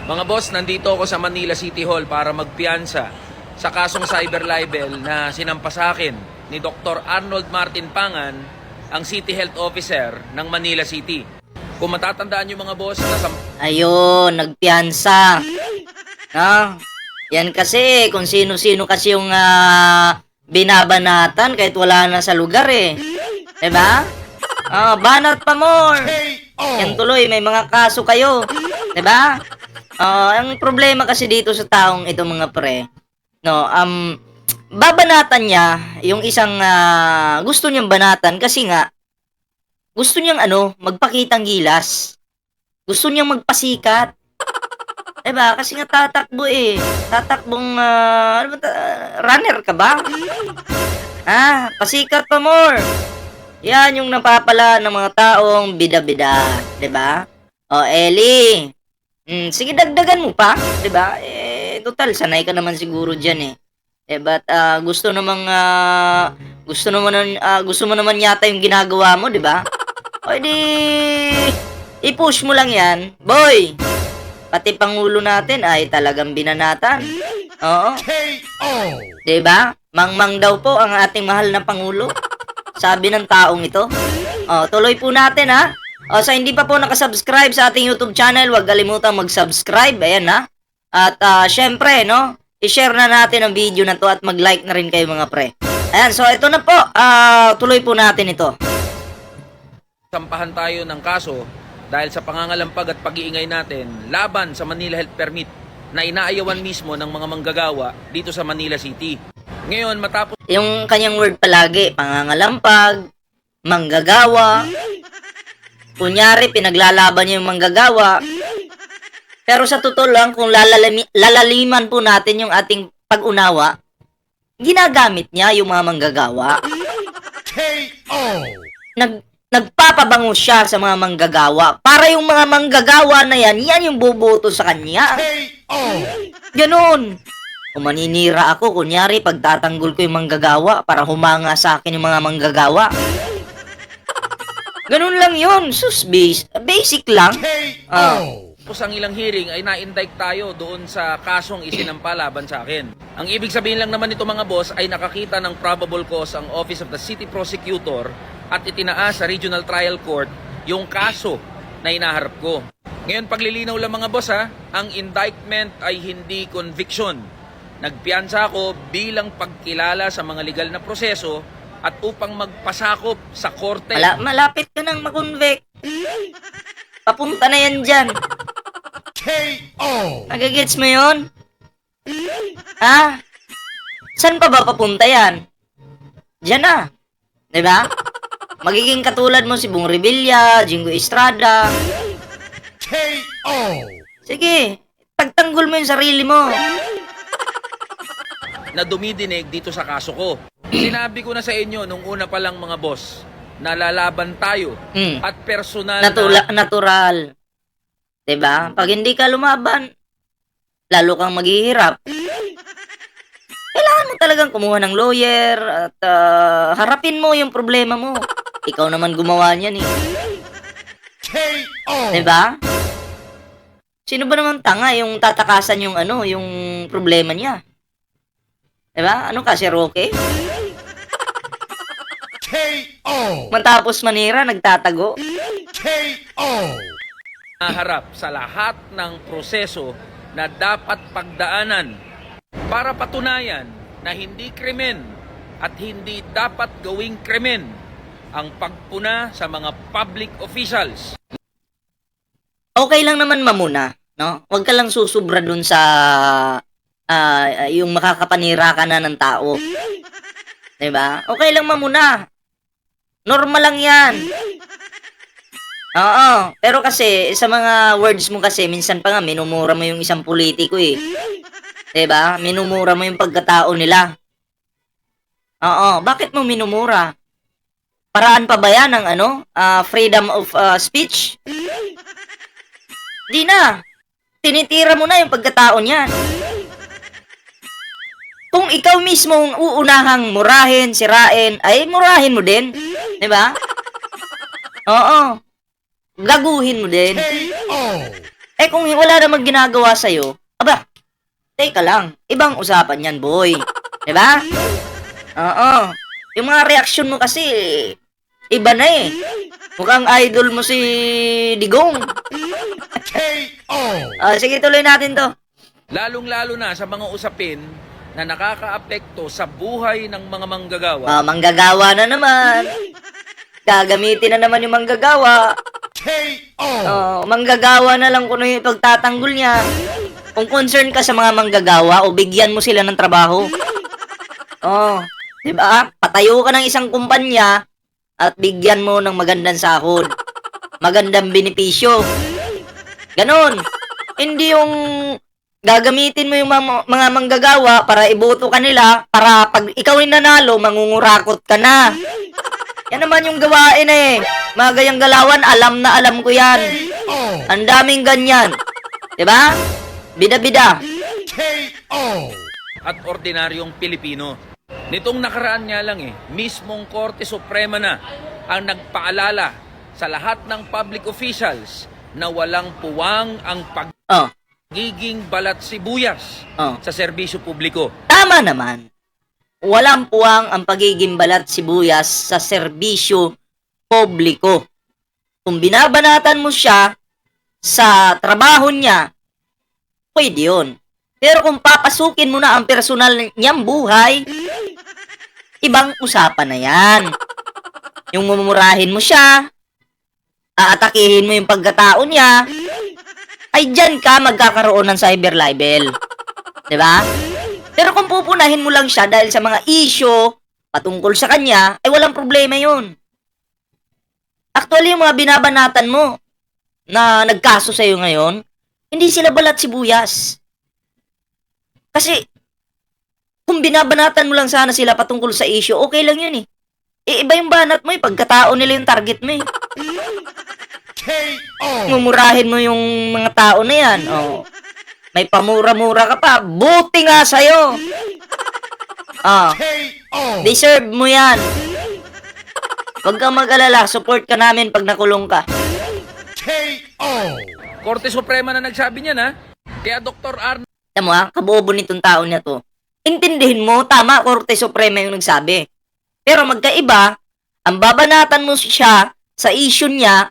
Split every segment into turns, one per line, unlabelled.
Mga boss, nandito ako sa Manila City Hall para magpiyansa sa kasong cyber libel na sinampa sa akin ni Dr. Arnold Martin Pangan, ang City Health Officer ng Manila City. Kung matatandaan nyo mga boss,
Ayun, nagpiyansa. No? Yan kasi, kung sino-sino kasi yung binabanatan kahit wala na sa lugar eh. Diba? Banat pa more. Yan tuloy, may mga kaso kayo. Diba? Ang problema kasi dito sa taong ito mga pre, no, babanatan niya yung isang gusto niyang banatan kasi nga gusto niyang magpakitang gilas. Gusto niyang magpasikat. Diba? Kasi nga tatakbo eh. Tatakbong runner ka ba? Pasikat pa more. Yan yung napapala ng mga taong bida-bida, 'di ba? Ellie. Sige dagdagan mo pa, 'di ba? Total sanay ka naman siguro diyan eh. But gusto mo naman yata yung ginagawa mo, 'di ba? O di i-push mo lang 'yan. Boy. Pati pangulo natin ay talagang binanatan. Oo. 'Di ba? Mangmang daw po ang ating mahal na pangulo. Sabi ng taong ito. Tuloy po natin ha. Sa hindi pa po nakasubscribe sa ating YouTube channel, huwag kalimutang mag-subscribe. Ayan ha. At syempre, no, i-share na natin ang video na to at mag-like na rin kayo mga pre. Ayan, so ito na po. Tuloy po natin ito.
sampahan tayo ng kaso dahil sa pangangalampag at pag-iingay natin laban sa Manila Health Permit na inaayawan mismo ng mga manggagawa dito sa Manila City. Ngayon, matapos
Yung kanyang word palagi, pangangalampag, manggagawa. Kunyari, pinaglalaban niya yung manggagawa. Pero sa totoo lang, kung lalaliman po natin yung ating pag-unawa, ginagamit niya yung mga manggagawa. Nagpapabango siya sa mga manggagawa. Para yung mga manggagawa na yan yung boboto sa kanya. Ganon. Kung maninira ako, kunyari, pagtatanggol ko yung manggagawa para humanga sa akin yung mga manggagawa. Ganun lang yun. Sus, basic lang.
ang ilang hearing ay na-indict tayo doon sa kasong isinampa laban sa akin. Ang ibig sabihin lang naman nito mga boss ay nakakita ng probable cause ang Office of the City Prosecutor at itinaas sa Regional Trial Court yung kaso na inaharap ko. Ngayon paglilinaw lang mga boss ang indictment ay hindi conviction. Nagpiyansa ako bilang pagkilala sa mga legal na proseso at upang magpasakop sa korte.
Malapit ka nang makonvict. Papunta na yan dyan. Nagagets mo yun? Saan pa ba papunta yan? Diyan na. Diba? Magiging katulad mo si Bong Revilla, Jingo Estrada. Sige, pagtanggol mo yung sarili mo.
Na dumidinig dito sa kaso ko. Sinabi ko na sa inyo nung una pa lang mga boss na lalaban tayo at personal
natural. Diba? Pag hindi ka lumaban, lalo kang maghihirap. Kailangan mo talagang kumuha ng lawyer at harapin mo yung problema mo. Ikaw naman gumawa niyan eh. Diba? Sino ba naman tanga yung tatakasan yung yung problema niya? Diba? Ano ka, si Roque? Matapos manira, nagtatago.
Naharap sa lahat ng proseso na dapat pagdaanan para patunayan na hindi krimen at hindi dapat gawing krimen ang pagpuna sa mga public officials.
Okay lang naman mamuna, no? Huwag ka lang susubra dun sa yung makakapanira ka na ng tao. Diba? Okay lang mamuna. Normal lang yan. Oo. Pero kasi, sa mga words mo kasi, minsan pa nga, minumura mo yung isang politiko eh. Diba? Minumura mo yung pagkatao nila. Oo. Bakit mo minumura? Paraan pa ba yan ng freedom of speech? Di na. Tinitira mo na yung pagkatao niyan. Kung ikaw mismo ang uunahang murahin, sirain, ay murahin mo din. Diba? Oo. Gaguhin mo din. Eh kung wala namang ginagawa sa'yo, aba, teka lang, ibang usapan yan, boy. Diba? Oo. Yung mga reaksyon mo kasi, iba na eh. Mukhang idol mo si Digong. Sige, tuloy natin to.
Lalong-lalo na sa mga usapin na nakakaapekto sa buhay ng mga manggagawa.
Manggagawa na naman. Gagamitin na naman yung manggagawa. Manggagawa na lang kung ano yung pagtatanggol niya. Kung concern ka sa mga manggagawa, o bigyan mo sila ng trabaho. Diba? Patayo ka ng isang kumpanya at bigyan mo ng magandang sahod. Magandang benepisyo. Ganon. Hindi yung gagamitin mo yung mga manggagawa para iboto ka nila, para pag ikaw ay nanalo, mangungurakot ka na. Yan naman yung gawain eh. Mga gayang galawan, alam na alam ko yan. Ang daming ganyan. Diba? Bida-bida.
At ordinaryong Pilipino. Nitong nakaraan nga lang mismong Korte Suprema na ang nagpaalala sa lahat ng public officials na walang puwang ang pagiging balat sibuyas sa serbisyo publiko.
Tama naman. Walang puwang ang pagiging balat sibuyas sa serbisyo publiko. Kung binabanatan mo siya sa trabaho niya, pwede yun. Pero kung papasukin mo na ang personal niyang buhay, ibang usapan na yan. Yung mumurahin mo siya, aatakihin mo yung pagkatao niya, ay dyan ka magkakaroon ng cyber libel. Diba? Pero kung pupunahin mo lang siya dahil sa mga issue patungkol sa kanya, ay walang problema yun. Actually, yung mga binabanatan mo na nagkaso sa'yo ngayon, hindi sila balat sibuyas. Kasi, kung binabanatan mo lang sana sila patungkol sa issue, okay lang yun eh. Iba yung banat mo eh, pagkatao nila yung target mo eh. Mumurahin mo yung mga tao na yan. May pamura-mura ka pa, buti nga sa'yo. Deserve mo yan. Huwag kang mag-alala, support ka namin pag nakulong ka.
Korte Suprema na nagsabi niyan ha. Kaya Dr. Arnold,
Tama mo kabobo nitong tao niya to. Intindihin mo, tama, Korte Suprema yung nagsabi. Pero magkaiba, ang babanatan mo siya sa issue niya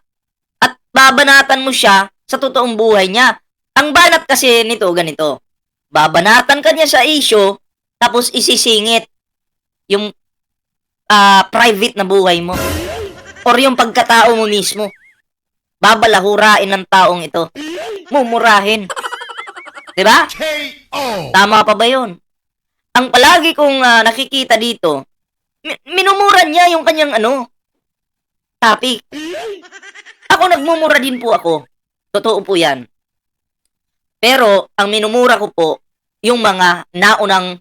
at babanatan mo siya sa totoong buhay niya. Ang banat kasi nito, ganito. Babanatan ka niya sa issue, tapos isisingit yung private na buhay mo. Or yung pagkatao mo mismo. Babalahurain ng taong ito. Mumurahin. Diba? Tama pa ba yun? Ang palagi kong nakikita dito, minumura niya yung kanyang topic. Ako nagmumura din po ako. Totoo po yan. Pero, ang minumura ko po, yung mga naunang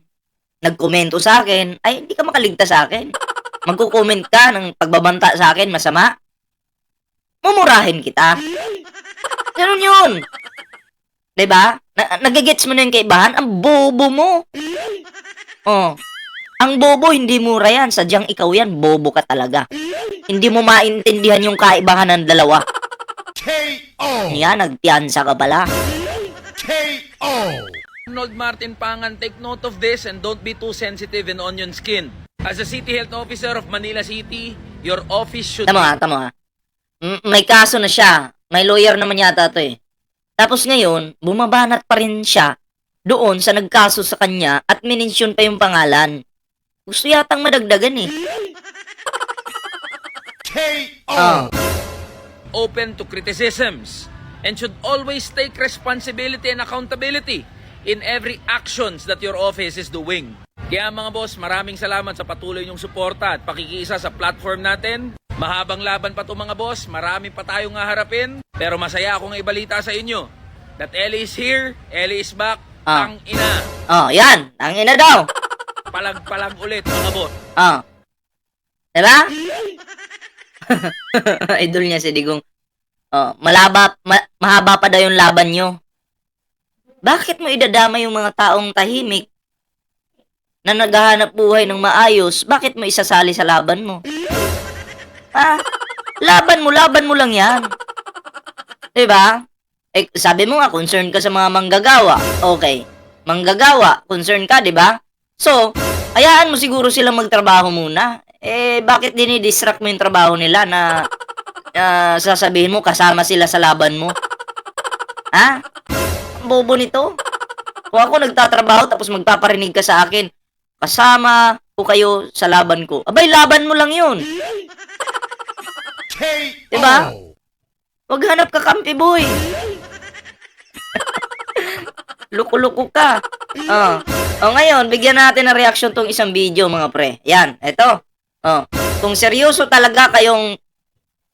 nagkomento sa akin, ay hindi ka makaligtas sa akin. Magko-comment ka ng pagbabanta sa akin, masama. Mumurahin kita. Ganun yun. Diba? Nagigets mo na yung kaibahan? Ang bobo mo. Ang bobo, hindi mura yan. Sadyang ikaw yan, bobo ka talaga. Hindi mo maintindihan yung kaibahan ng dalawa. Yan, nagpiyansa ka pala.
Arnold Martin Pangan, take note of this and don't be too sensitive and onion skin. As a City Health Officer of Manila City, your office should...
Tama. May kaso na siya. May lawyer naman yata to eh. Tapos ngayon, bumabanat pa rin siya doon sa nagkaso sa kanya at minensyon pa yung pangalan. Gusto yatang madagdagan eh.
Open to criticisms and should always take responsibility and accountability in every actions that your office is doing. Kaya mga boss, maraming salamat sa patuloy niyong suporta at pakikiisa sa platform natin. Mahabang laban pa to mga boss, marami pa tayong haharapin. Pero masaya akong ibalita sa inyo that Ellie is here, Ellie is back, tang ina.
Yan, tang ina daw.
Palag ulit mga boss.
Diba? Idol niya si Digong. Mahaba pa daw yung laban nyo. Bakit mo idadama yung mga taong tahimik na naghahanap buhay ng maayos? Bakit mo isasali sa laban mo? Laban mo lang yan. Diba? Eh, sabi mo nga, concern ka sa mga manggagawa. Okay. Manggagawa, concern ka, di ba? So, hayaan mo siguro silang magtrabaho muna. Eh, bakit dinidistract mo yung trabaho nila na sasabihin mo kasama sila sa laban mo? Ha? Ang bobo nito. Kung ako nagtatrabaho tapos magpaparinig ka sa akin, kasama ko kayo sa laban ko. Abay, laban mo lang yun. Diba? Huwag hanap ka kampi, boy. Luko-luko ka. Ngayon, bigyan natin ng reaction tong isang video, mga pre. Yan, eto. Kung seryoso talaga kayong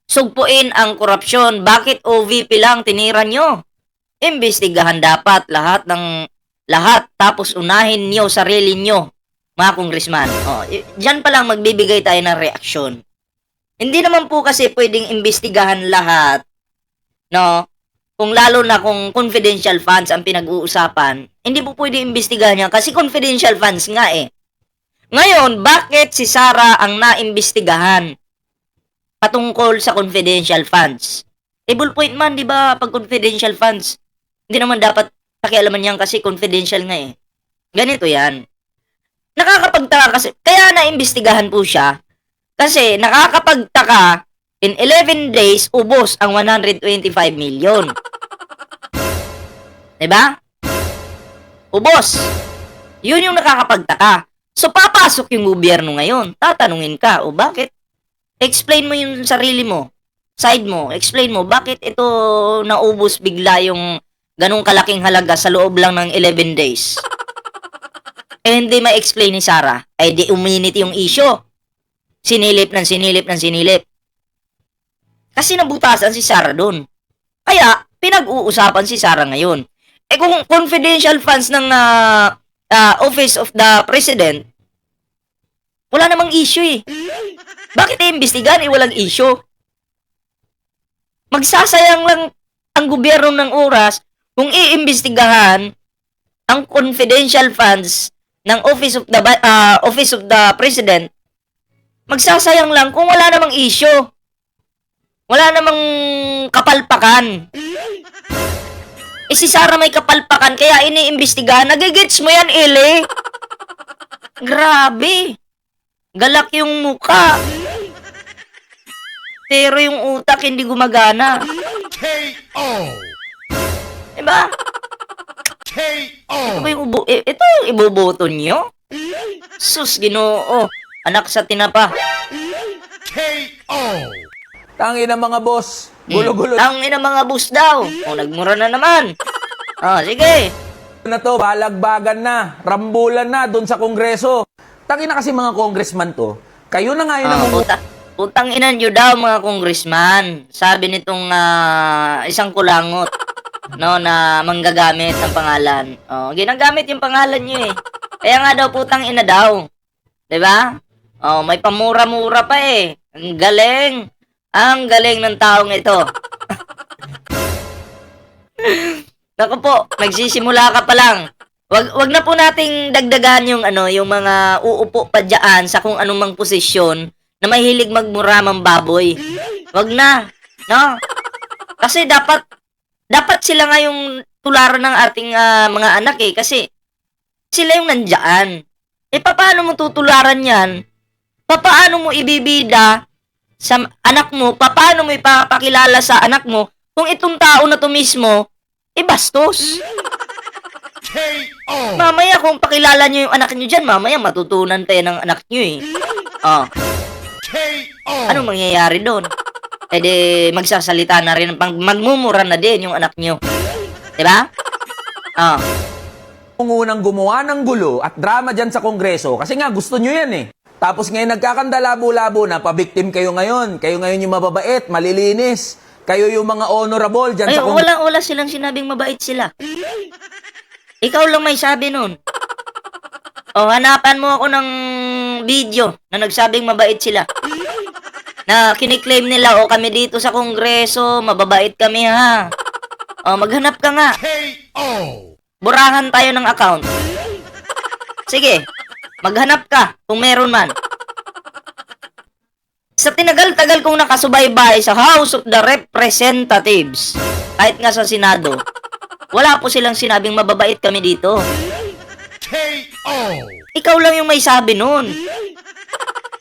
sugpuin ang korupsyon, bakit OVP lang tinira nyo? Imbestigahan dapat lahat, tapos unahin nyo sarili nyo, mga congressman. Diyan pa lang magbibigay tayo ng reaksyon. Hindi naman po kasi pwedeng imbestigahan lahat, no? Kung lalo na kung confidential funds ang pinag-uusapan, hindi po pwedeng imbestigahan yan kasi confidential funds nga eh. Ngayon, bakit si Sara ang naimbestigahan patungkol sa confidential funds? Table point man, di ba, pag confidential funds, hindi naman dapat pakialaman yan kasi confidential nga eh. Ganito yan. Nakakapagtaka kasi, kaya naimbestigahan po siya, kasi nakakapagtaka, in 11 days, ubos ang 125 million. Diba? Ubos. Yun yung nakakapagtaka. So, papasok yung gobyerno ngayon. Tatanungin ka, o bakit? Explain mo yung sarili mo. Side mo. Explain mo, bakit ito naubos bigla yung ganong kalaking halaga sa loob lang ng 11 days? Eh, hindi ma-explain ni Sara. Ay, di uminit yung issue. Sinilip ng sinilip. Kasi nabutasan si Sara doon. Kaya, pinag-uusapan si Sara ngayon. Eh kung confidential funds ng Office of the President, wala namang issue eh. Bakit iimbestigahan eh walang issue? Magsasayang lang ang gobyerno ng oras kung iimbestigahan ang confidential funds ng Office of the President. Magsasayang lang kung wala namang issue. Wala namang kapalpakan. Eh si Sara may kapalpakan kaya iniimbestigahan. Nagigits mo yan, Ele. Grabe. Galak yung muka. Pero yung utak hindi gumagana.
KO!
Diba?
KO!
Ito yung iboboto nyo? Sus, Ginoo. Anak sa tinapa.
KO!
Tangin ng mga boss. Gulo-gulo
Tangin ang mga bus daw. Nagmura na naman. Sige.
na to. Balagbagan na. Rambulan na doon sa Kongreso. Tangin na kasi mga congressman to. Kayo na nga yun
Putang ina nyo daw mga congressman. Sabi nitong isang kulangot no na manggagamit ng pangalan. Ginagamit yung pangalan nyo eh. Kaya nga daw putang ina daw. 'Di ba? May pamura-mura pa eh. Ang galing. Ang galing ng taong ito. Naku po, nagsisimula ka pa lang. Wag na po nating dagdagan yung yung mga uupo pa diyan sa kung anumang posisyon na mahilig magmuramang baboy. Wag na, no? Kasi dapat sila nga yung tularan ng ating mga anak eh kasi sila yung nandiyan. Eh paano mo tutularan 'yan? Paano mo ibibida sa anak mo? Paano mo ipapakilala sa anak mo kung itong tao na to mismo bastos?
KO!
Mamaya kung pakilala nyo yung anak nyo dyan, mamaya matutunan tayo ng anak nyo eh.
KO!
Anong mangyayari doon? Eh di magsasalita na rin, magmumura na din yung anak nyo. Diba?
unang gumawa ng gulo at drama dyan sa Kongreso kasi nga gusto nyo yan eh. Tapos ngayon nagkakandalabo-labo na pabiktim kayo ngayon. Kayo ngayon yung mababait, malilinis. Kayo yung mga honorable dyan sa Kongreso.
Wala silang sinabing mabait sila. Ikaw lang may sabi nun. Hanapan mo ako ng video na nagsabing mabait sila. Na kiniklaim nila, kami dito sa Kongreso, mababait kami ha. Maghanap ka nga.
KO!
Burahan tayo ng account. Sige, maghanap ka kung meron man. Sa tinagal-tagal kong nakasubaybay sa House of the Representatives, Kahit nga sa Senado, wala po silang sinabing mababait kami dito.
KO.
Ikaw lang yung may sabi nun.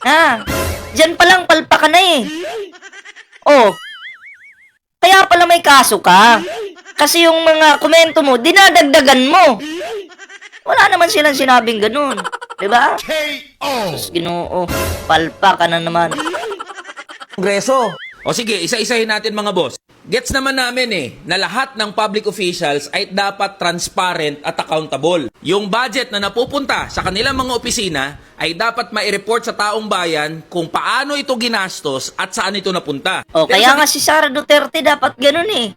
Ha? Diyan palang palpa ka na eh. Oh. Kaya pala may kaso ka. Kasi yung mga komento mo, dinadagdagan mo. Wala naman silang sinabing ganun. Diba?
KO.
Sus, Ginoo. Palpa ka na naman.
Kongreso. O sige, isa-isahin natin mga boss. Gets naman namin na lahat ng public officials ay dapat transparent at accountable. Yung budget na napupunta sa kanilang mga opisina ay dapat mai-report sa taong bayan kung paano ito ginastos at saan ito napunta.
O, kaya nga si Sara Duterte dapat ganun eh.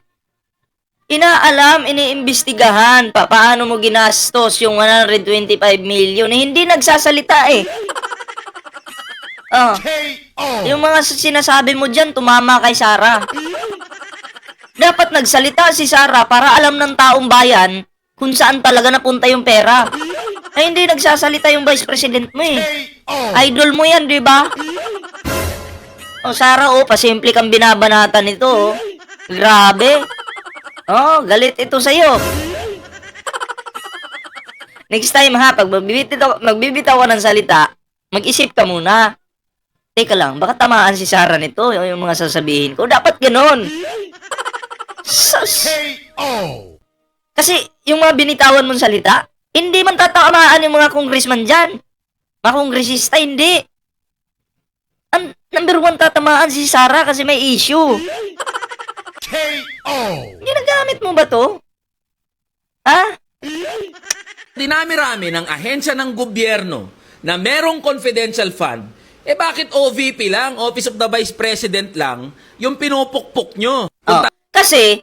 Inaalam, iniimbestigahan paano mo ginastos yung 125 million. Hindi nagsasalita eh. Oh,
KO.
yung mga sinasabi mo dyan, tumama kay Sara. Dapat nagsalita si Sara para alam ng taong bayan kung saan talaga napunta yung pera. Ay, hindi nagsasalita yung Vice President mo eh.
KO.
Idol mo yan, di ba? O, Sara, pasimple kang binabanatan nito, oh. Grabe. Oh, galit ito sa'yo. Next time ha, pag magbibitaw ka ng salita, mag-isip ka muna. Teka lang, baka tamaan si Sara nito, yung mga sasabihin ko. Dapat ganon.
KO.
Kasi yung mga binitawan mong salita, hindi man tatamaan yung mga congressman dyan. Mga kongresista, hindi. Ang number one tatamaan si Sara kasi may issue.
KO.
Ginagamit mo ba to? Ha?
Dinami-rami ng ahensya ng gobyerno na merong confidential fund, bakit OVP lang, Office of the Vice President lang, yung pinupukpok nyo?
Oh. Kasi,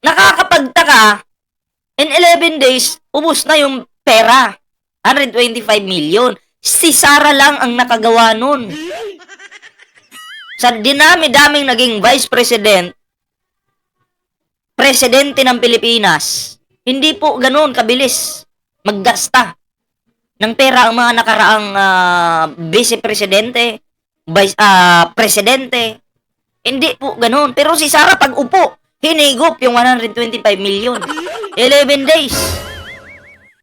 nakakapagtaka, in 11 days, ubus na yung pera. 125 million. Si Sara lang ang nakagawa nun. Sa dinami-daming naging Vice President, Presidente ng Pilipinas, hindi po ganoon kabilis maggasta ng pera ang mga nakaraang Vice Presidente, Presidente. Hindi po ganoon. Pero si Sara pag upo, hinigop yung 125 million. 11 days.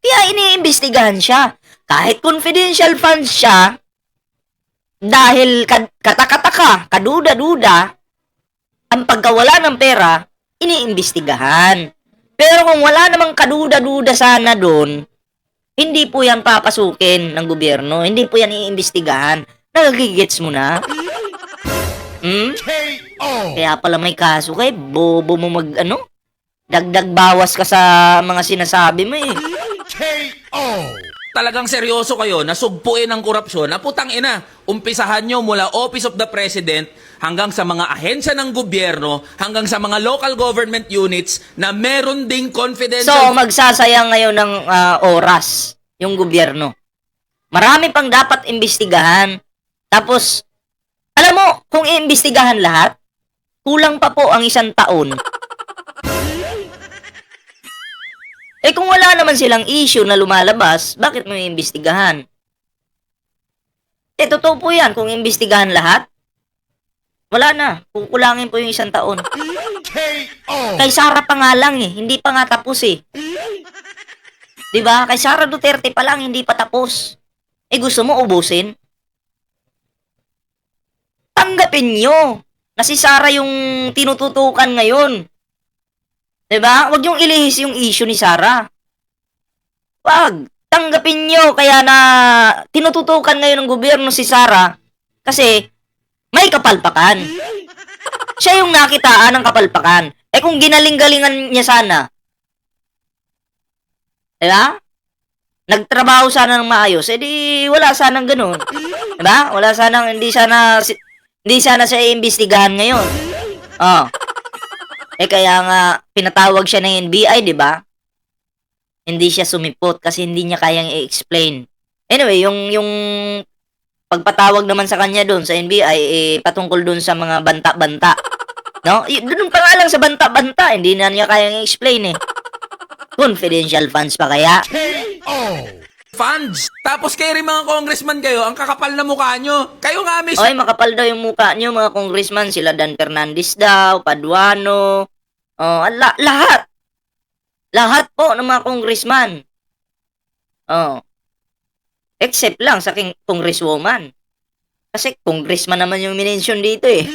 Kaya iniimbestigahan siya. Kahit confidential funds siya, dahil katakataka, kaduda-duda, ang pagkawala ng pera, iniimbestigahan. Pero kung wala namang kaduda-duda sana doon, hindi po yan papasukin ng gobyerno. Hindi po yan iimbestigahan. Nagigits mo na?
KO.
Kaya pala may kaso kay bobo mo dagdag bawas ka sa mga sinasabi mo eh.
KO.
Talagang seryoso kayo na sugpuin ang korupsyon na putang ina, umpisahan nyo mula Office of the President hanggang sa mga ahensya ng gobyerno, hanggang sa mga local government units na meron ding confidential...
So, magsasayang ngayon ng oras yung gobyerno. Marami pang dapat imbestigahan. Tapos, alam mo, kung iimbestigahan lahat, kulang pa po ang 1 taon. Kung wala naman silang issue na lumalabas, bakit mo iimbestigahan? Totoo po yan. Kung iimbestigahan lahat, wala na. Kukulangin po yung 1 taon.
KO.
Kay Sara pa nga lang eh. Hindi pa nga tapos eh. Diba? Kay Sara Duterte pa lang, hindi pa tapos. Gusto mo ubusin? Tanggapin nyo na si Sara yung tinututukan ngayon. Diba? Huwag yung ilihis yung issue ni Sara. Wag. Tanggapin nyo kaya na tinututukan ngayon ng gobyerno si Sara kasi may kapalpakan. Siya yung nakitaan ng kapalpakan. Kung ginaling-galingan niya sana, diba? Nagtrabaho sana ng maayos, di wala sanang ganun. Diba? Wala sanang, hindi sana siya iimbestigahan ngayon. Oh. Kaya nga, pinatawag siya ng NBI, di ba? Hindi siya sumipot kasi hindi niya kayang i-explain. Anyway, yung pagpatawag naman sa kanya doon sa NBI, patungkol doon sa mga banta-banta. No? Doon pa nga lang sa banta-banta, hindi na niya kayang i-explain eh. Confidential funds pa kaya?
KO.
funds. Tapos kayo rin mga congressman kayo, ang kakapal na mukha nyo. Kayo nga mismo.
Oy, makapal daw yung mukha nyo, mga congressman. Sila Dan Fernandez daw, Paduano, Oh, lahat. Lahat po ng mga congressman. Oh. Except lang sa congresswoman. Kasi congressman naman yung minention dito eh.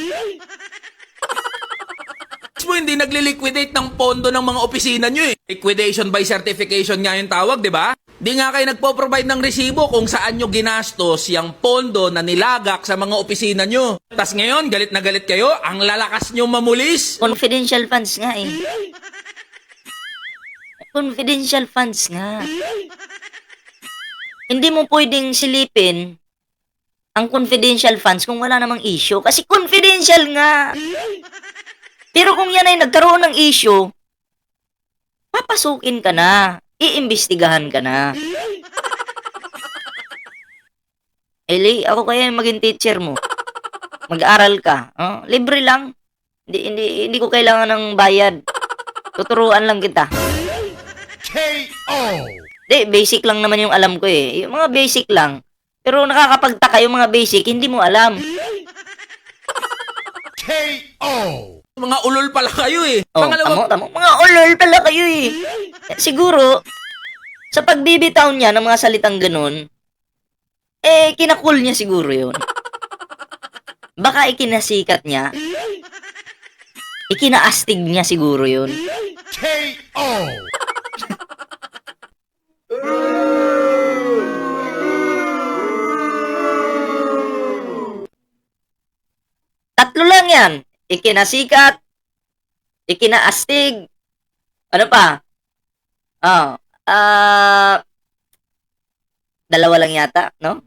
Mo hindi nagli-liquidate ng pondo ng mga opisina nyo eh. Liquidation by certification nga yung tawag, di ba? Di nga kayo nagpo-provide ng resibo kung saan nyo ginastos yung pondo na nilagak sa mga opisina nyo. Tas ngayon, galit na galit kayo, ang lalakas nyo mamulis.
Confidential funds nga eh. Confidential funds nga. Hindi mo pwedeng silipin ang confidential funds kung wala namang issue. Kasi confidential nga. Pero kung yan ay nagkaroon ng issue, papasukin ka na. Iimbestigahan ka na. Eli, ako kaya yung maging teacher mo. Mag-aral ka. Oh, libre lang. Hindi ko kailangan ng bayad. Tuturuan lang kita.
KO.
Basic lang naman yung alam ko eh. Yung mga basic lang. Pero nakakapagtaka yung mga basic, hindi mo alam.
KO.
Mga ulol pala kayo eh.
Oh, tamo. Mga ulol pala kayo eh. Siguro, sa pagbibitaw niya ng mga salitang ganun, kinakul niya siguro yun. Baka ikinasikat niya. Ikinaastig niya siguro yun.
KO.
Tatlo lang yan. Ikinasikat, ikinaastig, ano pa? Dalawa lang yata, no?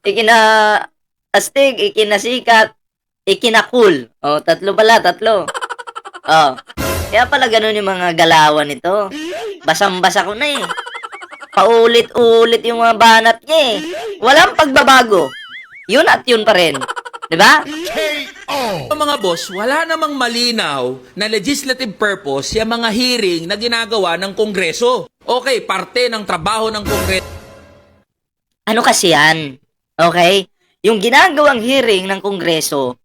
Ikinaastig, ikinasikat, ikinakul. Oh, tatlo pala, tatlo. Oh. Kaya pala ganun yung mga galawan nito. Basang-basa ko na eh. Paulit-ulit yung mga banat niya eh. Walang pagbabago. Yun at yun pa rin. Diba?
KO.
Mga boss, wala namang malinaw na legislative purpose yung mga hearing na ginagawa ng Kongreso. Okay, parte ng trabaho ng Kongreso.
Ano kasi yan? Okay? Yung ginagawang hearing ng Kongreso,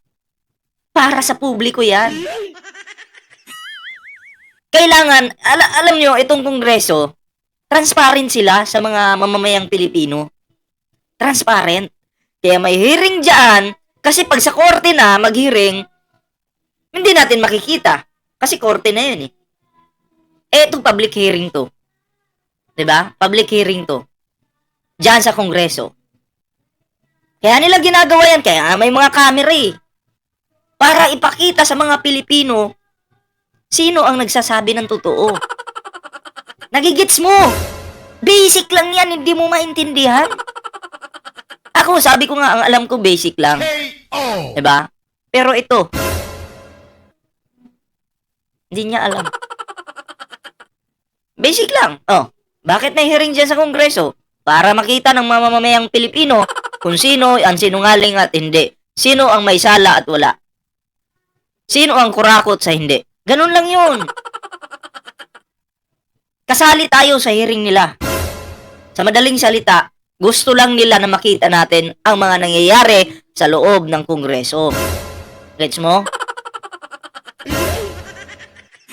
para sa publiko yan. Kailangan, alam nyo, itong Kongreso, transparent sila sa mga mamamayang Pilipino. Transparent. Kaya may hearing dyan, kasi pag sa korte na mag-hearing, hindi natin makikita. Kasi korte na yun eh. Itong public hearing to. 'Di ba? Public hearing to. Diyan sa Kongreso. Kaya nila ginagawa yan. Kaya may mga camera eh. Para ipakita sa mga Pilipino sino ang nagsasabi ng totoo. Nagigits mo. Basic lang yan. Hindi mo maintindihan. Ako, sabi ko nga, ang alam ko basic lang.
KO.
Diba? Pero ito, hindi niya alam. Basic lang. Oh, bakit may hearing dyan sa Kongreso? Para makita ng mamamayang Pilipino kung sino ang sinungaling at hindi. Sino ang may sala at wala. Sino ang kurakot sa hindi. Ganun lang yun. Kasali tayo sa hearing nila. Sa madaling salita, gusto lang nila na makita natin ang mga nangyayari sa loob ng Kongreso. Gets mo?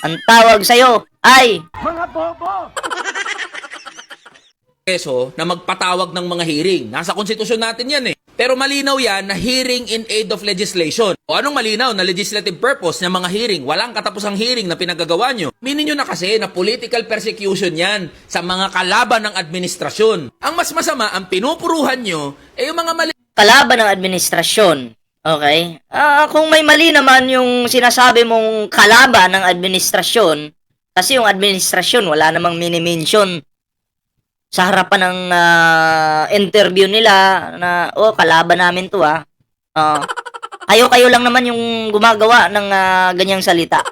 Ang tawag sa'yo ay
Kongreso na magpatawag ng mga hearing. Nasa konstitusyon natin yan eh. Pero malinaw yan na hearing in aid of legislation. O anong malinaw na legislative purpose ng mga hearing? Walang katapusang hearing na pinagagawa nyo. Meaning nyo na kasi na political persecution yan sa mga kalaban ng administrasyon. Ang mas masama, ang pinupuruhan nyo, ay yung mga mali
kalaban ng administrasyon. Okay? Kung may mali naman yung sinasabi mong kalaban ng administrasyon, kasi yung administrasyon wala namang mini-mention sa harapan ng interview nila na, kalaban namin to kayo lang naman yung gumagawa ng ganyang salita.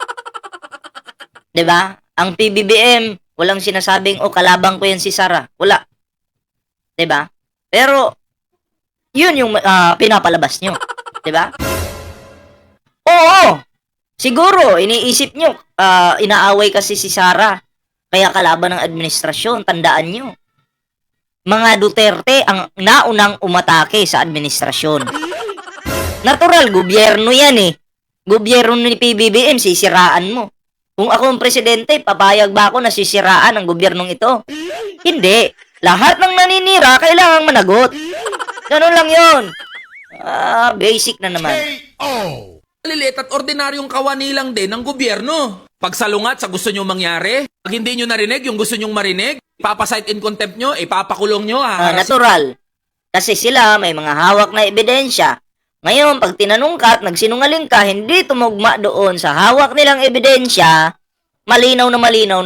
'Di ba? Ang PBBM, walang sinasabing, kalabang ko yan si Sara. Wala. 'Di ba? Pero, yun yung pinapalabas nyo. 'Di ba? Oo! Siguro, iniisip nyo, inaaway kasi si Sara. Kaya kalaban ng administrasyon, tandaan nyo. Mga Duterte ang naunang umatake sa administrasyon. Natural, gobyerno yan eh. gobyerno ni PBBM, sisiraan mo. Kung ako ang presidente, papayag ba ako na sisiraan ang gobyernong ito? Hindi. Lahat ng naninira, kailangang managot. Ganun lang yun. Basic na naman.
KO.
Maliliit at ordinaryong kawani lang din ng gobyerno. Pagsalungat sa gusto nyo mangyari, pag hindi nyo narinig yung gusto nyong marinig, papasight in contempt nyo, ipapakulong nyo,
Natural. Kasi sila may mga hawak na ebidensya. Ngayon, pag tinanong ka at nagsinungaling ka, hindi tumugma doon sa hawak nilang ebidensya, malinaw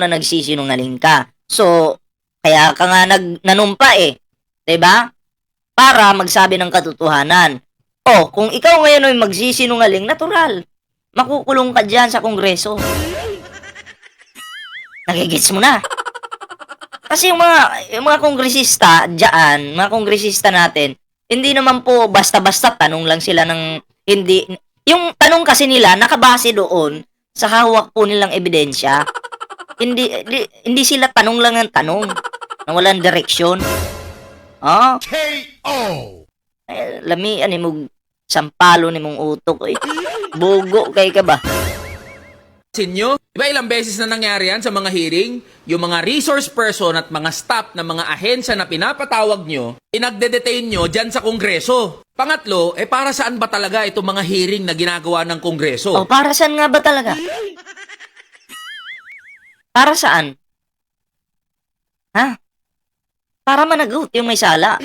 na nagsisinungaling ka. So, kaya ka nga nanumpa eh. 'Di ba? Para magsabi ng katotohanan. O, kung ikaw ngayon ay magsisinungaling, natural. Makukulong ka dyan sa kongreso. Nagigits mo na. Kasi yung mga kongresista dyan, mga kongresista natin, hindi naman po basta-basta tanong lang sila ng hindi. Yung tanong kasi nila nakabase doon sa hawak po nilang ebidensya. Hindi sila tanong lang ng tanong na walang direksyon. Oh,
KO.
lami ani mo sampalo ni mong utok eh. Bugo kay ka ba?
Sinyo, diba ilang beses na nangyari yan sa mga hearing? Yung mga resource person at mga staff ng mga ahensya na pinapatawag nyo, inagde-detain nyo dyan sa kongreso. Pangatlo, para saan ba talaga itong mga hearing na ginagawa ng kongreso?
O para saan nga ba talaga? Para saan? Ha? Para managot yung may sala.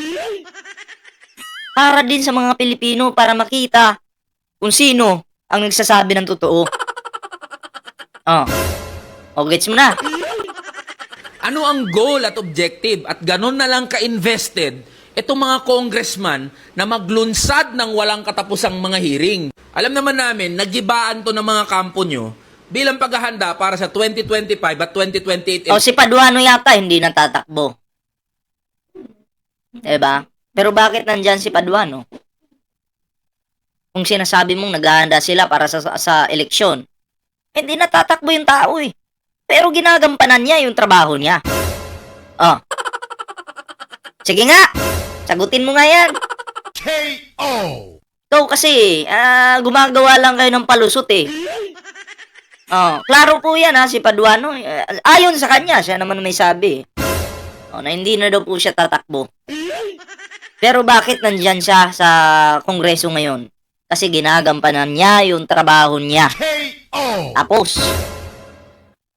Para din sa mga Pilipino para makita kung sino ang nagsasabi ng totoo. O gets mo na.
Ano ang goal at objective at ganon na lang ka-invested itong mga congressman na maglunsad ng walang katapusang mga hearing? Alam naman namin, nagibaan to ng mga kampo nyo bilang paghahanda para sa 2025 at 2028.
O si Paduano yata hindi natatakbo. Diba? Pero bakit nandyan si Paduano? Kung sinasabi mong naghahanda sila para sa eleksyon, hindi natatakbo yung tao eh. Pero ginagampanan niya yung trabaho niya. Oh. Sige nga. Sagutin mo nga yan.
KO.
Ikaw kasi, gumagawa lang kayo ng palusot eh. Oh, klaro po yan si Paduano. Ayon sa kanya, siya naman may sabi. Na hindi na daw po siya tatakbo. Pero bakit nandyan siya sa kongreso ngayon? Kasi ginagampanan niya yung trabaho niya.
KO.
Tapos,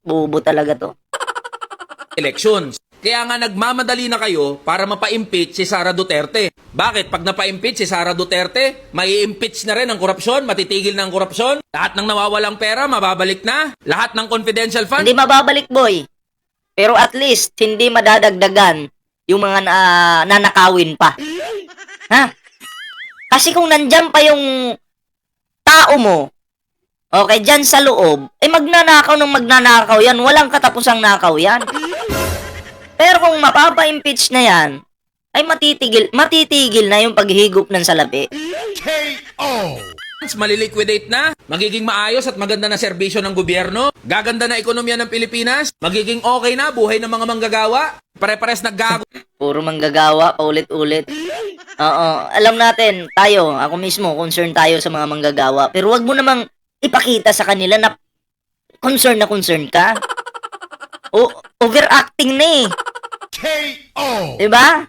bubo talaga to.
Elections. Kaya nga nagmamadali na kayo para mapa-impeach si Sara Duterte. Bakit? Pag napa-impeach si Sara Duterte, mai-impeach na rin ang korupsyon, matitigil na ang korupsyon, lahat ng nawawalang pera, mababalik na, lahat ng confidential funds.
Hindi mababalik, boy. Pero at least, hindi madadagdagan yung mga nanakawin pa. Ha? Kasi kung nandyan pa yung tao mo, okay, dyan sa loob, magnanakaw ng magnanakaw yan. Walang katapusang nakaw yan. Pero kung mapapa-impeach na yan, ay matitigil na yung paghigop ng salapi.
KO.
Maliliquidate na, magiging maayos at maganda na serbisyo ng gobyerno, gaganda na ekonomiya ng Pilipinas, magiging okay na buhay ng mga manggagawa, pare-pares naggago.
Puro manggagawa, paulit-ulit. Oo, alam natin, ako mismo, concerned tayo sa mga manggagawa. Pero wag mo namang ipakita sa kanila na concern ka. Overacting na eh.
KO.
Diba?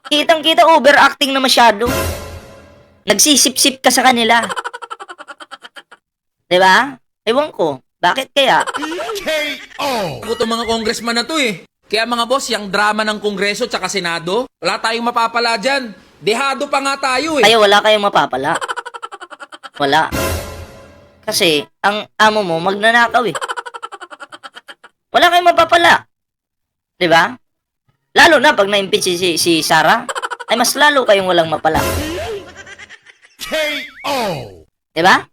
Kitang-kita overacting na masyado. Nagsisip-sip ka sa kanila. Diba? Ewan ko. Bakit kaya?
KO.
Itong mga congressman na to eh. Kaya mga boss, yung drama ng Kongreso tsaka Senado, wala tayong mapapala dyan. Dehado pa nga tayo eh.
Kaya wala kayong mapapala. Wala. Kasi, ang amo mo magnanakaw eh. Wala kayong mapapala. Diba? Lalo na pag na-impeach si Sara, ay mas lalo kayong walang mapala.
KO.
Diba?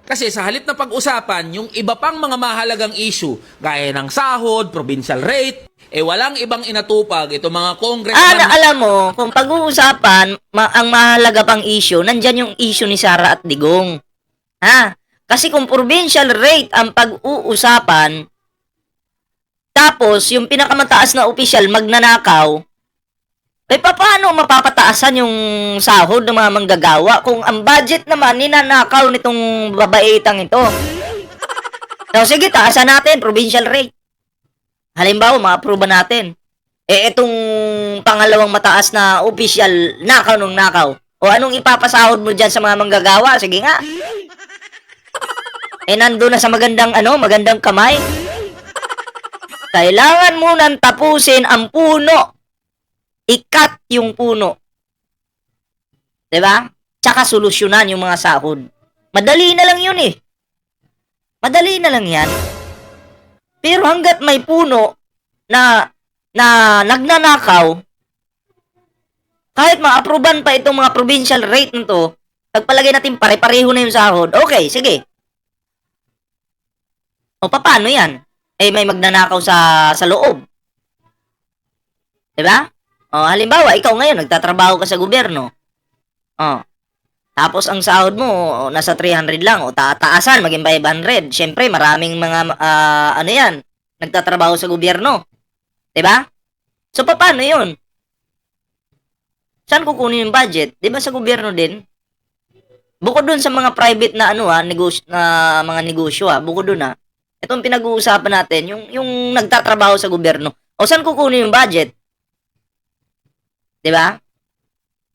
Kasi sa halip na pag-usapan, yung iba pang mga mahalagang issue, gaya ng sahod, provincial rate, walang ibang inatupag itong mga congressman.
Alam mo, kung pag-uusapan, ang mahalaga pang issue, nandyan yung issue ni Sara at Digong. Ha? Kasi kung provincial rate ang pag-uusapan, tapos yung pinakamataas na opisyal magnanakaw, Eh, paano mapapataasan yung sahod ng mga manggagawa kung ang budget naman ninanakaw nitong babaitang ito? So, sige, taasan natin, provincial rate. Halimbawa, ma-approve natin. Eh, itong pangalawang mataas na official, nakaw nung nakaw. O anong ipapasahod mo dyan sa mga manggagawa? Sige nga. Eh, nandun na sa magandang kamay. Kailangan mo nang tapusin ang puno. Ikat yung puno. Diba? Tsaka solusyonan yung mga sahod. Madali na lang yun eh. Madali na lang yan. Pero hanggat may puno na nagnanakaw, kahit ma-approvean pa itong mga provincial rate nito, pagpalagay natin pare-pareho na yung sahod, okay, sige. O paano yan? Eh, may magnanakaw sa loob. Diba? O, halimbawa, ikaw ngayon, nagtatrabaho ka sa gobyerno. O, tapos ang sahod mo, nasa 300 lang. O, tataasan, maging 500. Siyempre, maraming mga, nagtatrabaho sa gobyerno. Diba? So, paano yun? Saan kukunin yung budget? Diba sa gobyerno din? Bukod dun sa mga private na mga negosyo, bukod dun itong pinag-uusapan natin, yung nagtatrabaho sa gobyerno. O, saan kukunin yung budget? Diba?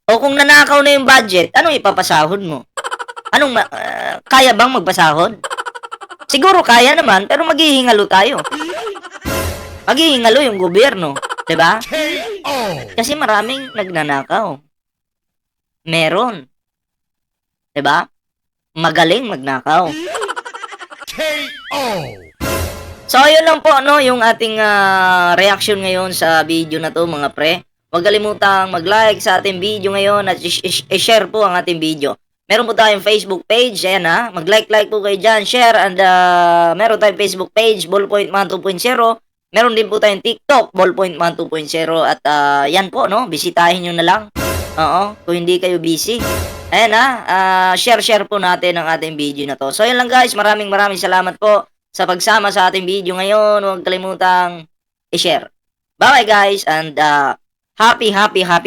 O kung nanakaw na yung budget, anong ipapasahod mo? Kaya bang magpasahod? Siguro kaya naman, pero maghihingalo tayo. Maghihingalo yung gobyerno. Diba?
KO.
Kasi maraming nagnanakaw. Meron. Diba? Magaling magnakaw.
KO.
So, ayun lang po, yung ating reaction ngayon sa video na to, mga pre. Huwag kalimutang mag-like sa ating video ngayon at i-share po ang ating video. Meron po tayong Facebook page, ayan mag-like po kayo dyan, share, and meron tayong Facebook page, Ballpoint Man 2.0. Meron din po tayong TikTok, Ballpoint Man 2.0, at yan po, bisitahin nyo na lang. Oo, kung hindi kayo busy. Ayan share po natin ang ating video na to. So, yun lang guys, maraming salamat po sa pagsama sa ating video ngayon. Huwag kalimutang i-share. Bye guys, and Happy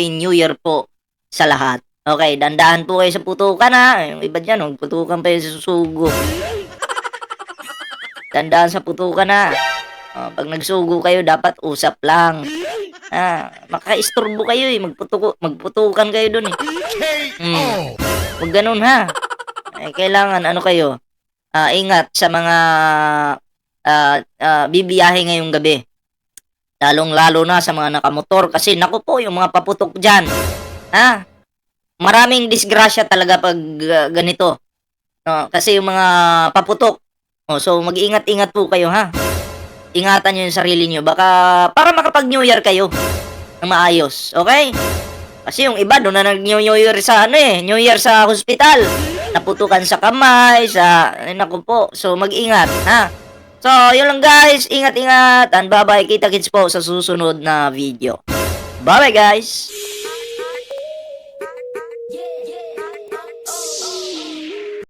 New Year po sa lahat. Okay, dandahan po kayo sa putukan Yung iba dyan, putukan pa yung sa susugo. Dandahan sa putukan pag nagsugo kayo, dapat usap lang. Maka-istorbo kayo magputukan kayo dun
KO.
Huwag ganun kailangan kayo, ingat sa mga bibiyahe ngayong gabi. Lalong-lalo na sa mga nakamotor kasi naku po yung mga paputok dyan. Maraming disgrasya talaga pag ganito. Kasi yung mga paputok. So mag-ingat-ingat po kayo Ingatan nyo yung sarili nyo. Baka para makapag New Year kayo ng maayos. Okay? Kasi yung iba doon na nag-New Year sa New Year sa hospital. Naputukan sa kamay, naku po. So mag-ingat So, yun lang guys. Ingat-ingat. And bye-bye. Kita-kits po sa susunod na video. Bye-bye guys.